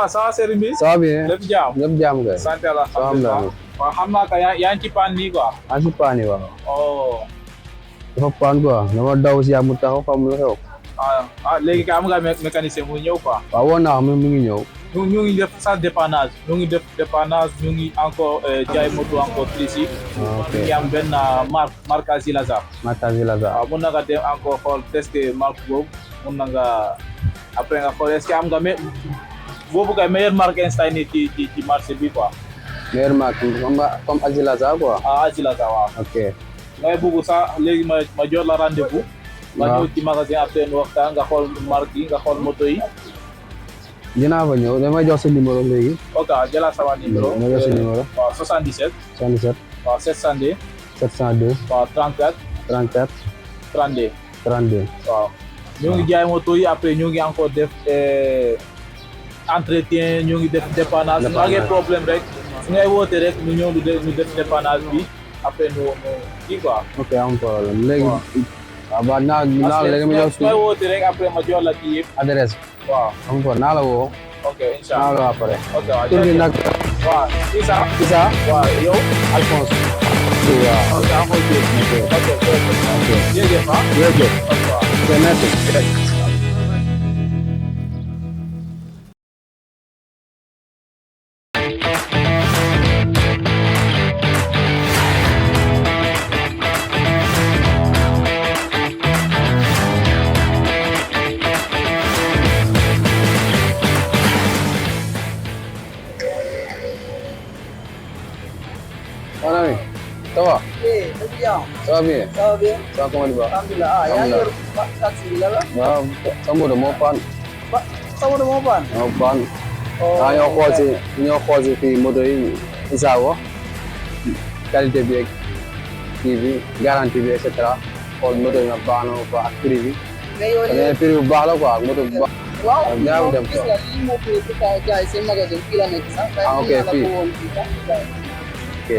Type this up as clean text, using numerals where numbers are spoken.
ça va Serigne bi. Ça va bien. lépp jaam. lépp jaam kay. sant Yàlla alhamdulilah. waaw xam naa que yaa ngi ci paan nii quoi. maa ngi ci paan yi waaw. oh. dafa paan quoi dama daw si mu taxaw xam lu xew. léegi kay am nga mécanicien muy ñëw quoi. waaw woon naa mu ngi ñëw. ñu ngi def sans dépannage ñu ngi def dépannage ñu ngi encore jaay moto encore Tricycles. ok ñu ngi am benn marque Zilaza. marque Zilaza. waaw mun na nga dem encore xool tester marque boobu mun na nga après nga xool est-ce que am nga boobu kay meilleure marque instant nii ci marché bi quoi. meilleure marque comme Zilaza quoi. Zilaza waaw. ok. ngay bëgg sax léegi ma jot la rendez-vous. nga ñëw ci magasin après nu waxtaan nga xool marque yi nga xool moto yi. dinaa fa ñëw damay jox sa numéro léegi. ok jëlaat sama numéro. ma jox sa numéro. waaw 77. 77. waaw 702. 702. waaw 34. 34. 32. 32. waaw ñu ngi jaay moto yi après ñu ngi encore def entretien ñu ngi def dépannage. su amee problème rek su ngay woote rek ñu ñëw ñu def dépannage bi après ñu kii quoi. ok am problème léegi. waaw ba naa léegi ma jox su ngay woote rek après ma jox la kii yëpp. adresse. waaw am ko naa la woo. ok incha allah naa la woo après. ok waaw tur bi nag. waaw Issa. waaw yow. Alphonse. waaw. ok am na ok jërëjëf jërëjëf. ok merci. Mon ami, ça va? Eh, c'est bien. Ça va bien? Ça va bien? Ça va comment tu vas? Alhamdulillah. Ah, yang taxi bila lah? waaw sama moto moo paan. Sama udah mau pan? moo paan. Oh. ñoo xool si fii moto yi Issa wax qualité bi ak kii bi garantie bi et cetera xool moto yi nga baax na quoi ak prix bi. Mais yow mais prix bu baax la quoi moto bu baax. waaw ñaaw dem gis nga lii moo fi jaay seen magasin fii la nekk sax. ok fii. ok